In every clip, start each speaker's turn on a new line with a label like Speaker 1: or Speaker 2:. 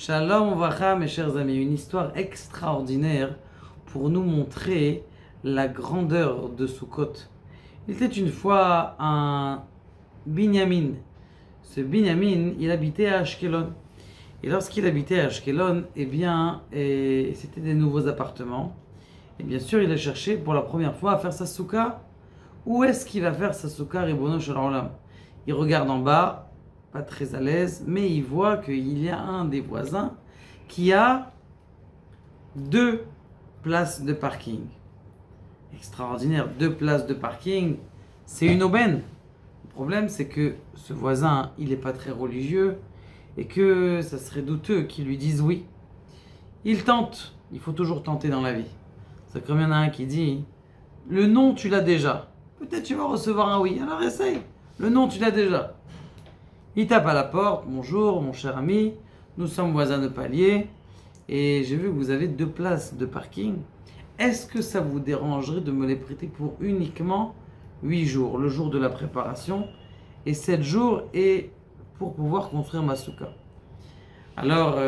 Speaker 1: Shalom Uvracha, mes chers amis, une histoire extraordinaire pour nous montrer la grandeur de Sukkot. Il était une fois un Binyamin. Ce Binyamin, il habitait à Ashkelon. Et lorsqu'il habitait à Ashkelon, c'était des nouveaux appartements. Et bien sûr, il a cherché pour la première fois à faire sa soukha. Où est-ce qu'il va faire sa soukha, Ribono Shel Olam? Il regarde en bas, pas très à l'aise, mais il voit qu'il y a un des voisins qui a 2 places de parking. Extraordinaire, 2 places de parking, c'est une aubaine. Le problème, c'est que ce voisin, il n'est pas très religieux et que ça serait douteux qu'il lui dise oui. Il tente, il faut toujours tenter dans la vie. C'est comme il y en a un qui dit, le non, tu l'as déjà. Peut-être tu vas recevoir un oui, alors essaye. Le non, tu l'as déjà. Il tape à la porte, bonjour mon cher ami, nous sommes voisins de palier et j'ai vu que vous avez 2 places de parking. Est-ce que ça vous dérangerait de me les prêter pour uniquement 8 jours, le jour de la préparation, et 7 jours et pour pouvoir construire ma soukha? Alors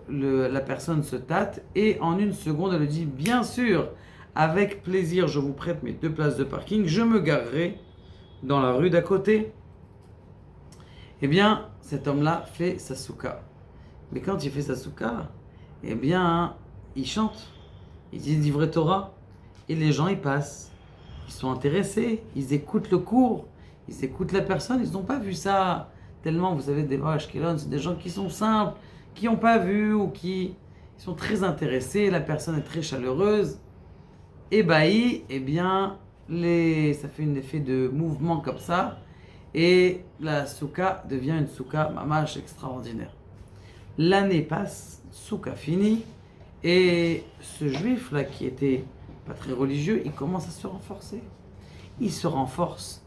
Speaker 1: la personne se tâte et en une seconde elle dit bien sûr, avec plaisir je vous prête mes 2 places de parking, je me garerai dans la rue d'à côté. Eh bien, cet homme-là fait sa soukha. Mais quand il fait sa soukha, il chante. Il dit d'Ivrei Torah. Et les gens, ils passent. Ils sont intéressés. Ils écoutent le cours. Ils écoutent la personne. Ils n'ont pas vu ça tellement. Vous savez, des Ashkelon, c'est des gens qui sont simples, qui n'ont pas vu ou qui sont très intéressés. La personne est très chaleureuse. Ébahi, ça fait un effet de mouvement comme ça. Et la soukha devient une soukha mamash extraordinaire. L'année passe, soukha finie, et ce juif-là qui était pas très religieux, il commence à se renforcer. Il se renforce,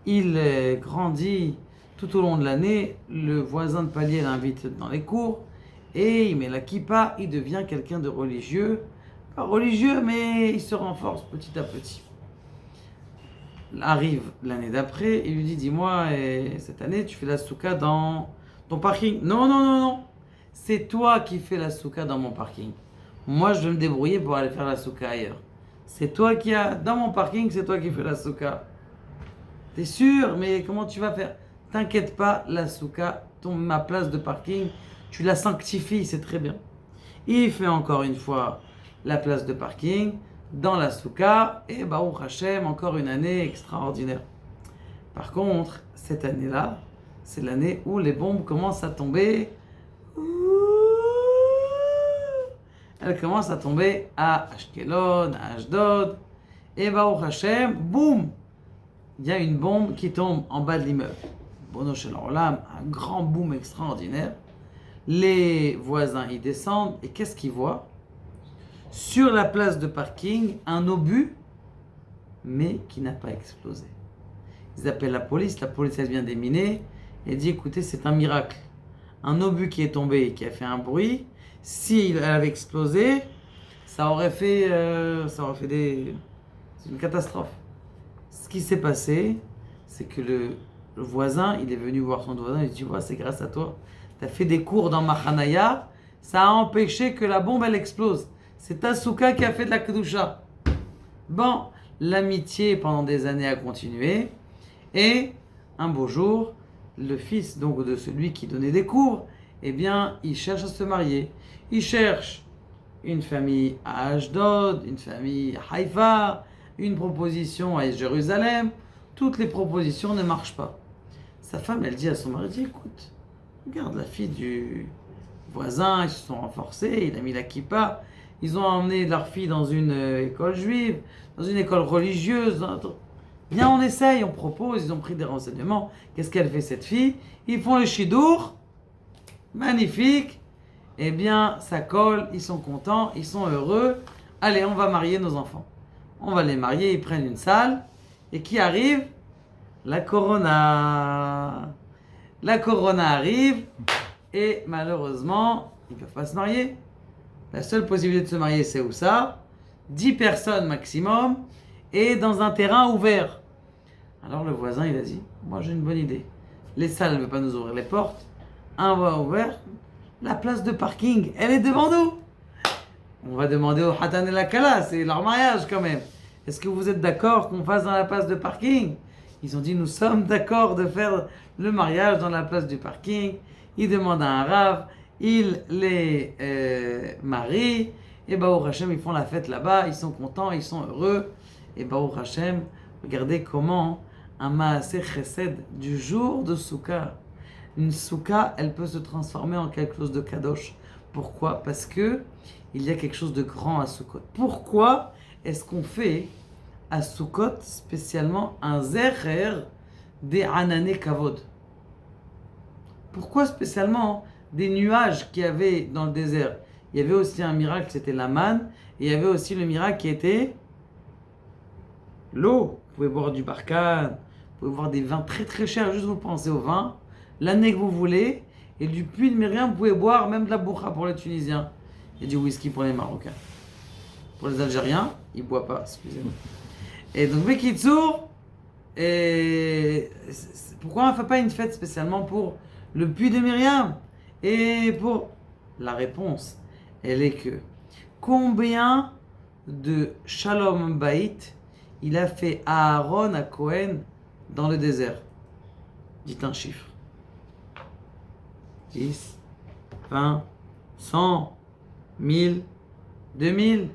Speaker 1: il grandit tout au long de l'année. Le voisin de palier l'invite dans les cours, et il met la kippa, il devient quelqu'un de religieux. Pas religieux, mais il se renforce petit à petit. Arrive l'année d'après, il lui dit, dis-moi, cette année, tu fais la soukha dans ton parking? Non, non, non, non. C'est toi qui fais la soukha dans mon parking. Moi, je vais me débrouiller pour aller faire la soukha ailleurs. C'est toi qui as, dans mon parking, c'est toi qui fais la soukha. T'es sûr? Mais comment tu vas faire? T'inquiète pas, la soukha, ma place de parking, tu la sanctifies, c'est très bien. Il fait encore une fois la place de parking dans la soukha, et Baruch Hashem, encore une année extraordinaire. Par contre, cette année-là, c'est l'année où les bombes commencent à tomber. Elles commencent à tomber à Ashkelon, à Ashdod, et Baruch Hashem, boum, il y a une bombe qui tombe en bas de l'immeuble. Ribono Shel Olam, un grand boom extraordinaire. Les voisins y descendent, et qu'est-ce qu'ils voient? Sur la place de parking, un obus, mais qui n'a pas explosé. Ils appellent la police elle vient déminer, et dit, écoutez, c'est un miracle. Un obus qui est tombé et qui a fait un bruit, s'il avait explosé, ça aurait fait c'est une catastrophe. Ce qui s'est passé, c'est que le voisin, il est venu voir son voisin, il dit, tu vois, c'est grâce à toi. Tu as fait des cours dans ma chanaya, ça a empêché que la bombe, elle explose. C'est ta soukha qui a fait de la kedusha. Bon, l'amitié pendant des années a continué. Et un beau jour, le fils donc de celui qui donnait des cours, il cherche à se marier. Il cherche une famille à Ashdod, une famille à Haïfa, une proposition à Jérusalem. Toutes les propositions ne marchent pas. Sa femme, elle dit à son mari, écoute, regarde la fille du voisin, ils se sont renforcés, il a mis la kippa. Ils ont emmené leur fille dans une école juive, dans une école religieuse. Viens, on essaye, on propose, ils ont pris des renseignements. Qu'est-ce qu'elle fait cette fille? Ils font le shidour. Magnifique. Ça colle, ils sont contents, ils sont heureux. Allez, on va marier nos enfants. On va les marier, ils prennent une salle. Et qui arrive? La corona. La corona arrive. Et malheureusement, ils ne peuvent pas se marier. La seule possibilité de se marier, c'est où ça? 10 personnes maximum et dans un terrain ouvert. Alors le voisin, il a dit, moi j'ai une bonne idée. Les salles ne veulent pas nous ouvrir les portes. Un va ouvert, la place de parking, elle est devant nous. On va demander au Hatan et la Kala, c'est leur mariage quand même. Est-ce que vous êtes d'accord qu'on fasse dans la place de parking? Ils ont dit, nous sommes d'accord de faire le mariage dans la place du parking. Ils demandent à un rave, ils les marient. Et Baruch Hashem, ils font la fête là-bas, ils sont contents, ils sont heureux. Et Baruch Hashem, regardez comment un Maaseh Chesed du jour de Souka, une Souka, elle peut se transformer en quelque chose de kadosh. Pourquoi? Parce que il y a quelque chose de grand à Sukkot. Pourquoi est-ce qu'on fait à Sukkot spécialement un zecher des Anane Kavod? Pourquoi spécialement des nuages qu'il y avait dans le désert? Il y avait aussi un miracle, c'était la manne, et il y avait aussi le miracle qui était l'eau. Vous pouvez boire du barkan, vous pouvez boire des vins très très chers, juste vous pensez au vin, l'année que vous voulez, et du puits de Myriam, vous pouvez boire même de la bourra pour les Tunisiens, et du whisky pour les Marocains. Pour les Algériens, ils ne boivent pas, excusez-moi. Et donc, Bekitsour, pourquoi on ne fait pas une fête spécialement pour le puits de Myriam? Et pour la réponse, elle est que combien de Shalom Baït il a fait Aaron à Cohen dans le désert? Dites un chiffre. 10, 20, 100, 1000, 2000.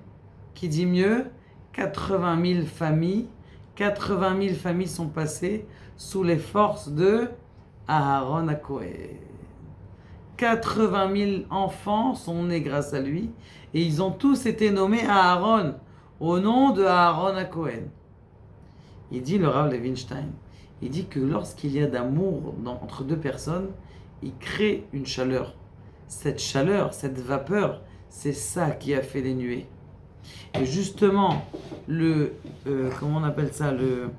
Speaker 1: Qui dit mieux? 80 000 familles. 80 000 familles sont passées sous les forces de Aaron à Cohen. 80 000 enfants sont nés grâce à lui et ils ont tous été nommés Aaron au nom de Aaron à Cohen. Il dit, le Rav Levinstein, il dit que lorsqu'il y a d'amour entre deux personnes, il crée une chaleur. Cette chaleur, cette vapeur, c'est ça qui a fait les nuées. Et justement, comment on appelle ça, le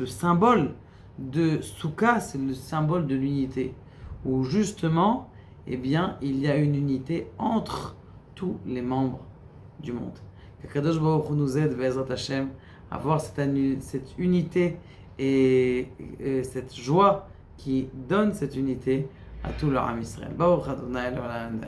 Speaker 1: symbole de Souka, c'est le symbole de l'unité. Où justement, eh bien, il y a une unité entre tous les membres du monde. Qu'Akadosh Baruch Hu nous aide, Be'ezrat Hashem, à voir cette unité et cette joie qui donne cette unité à tout leur Am Israël. Baruch Adonai Elohim.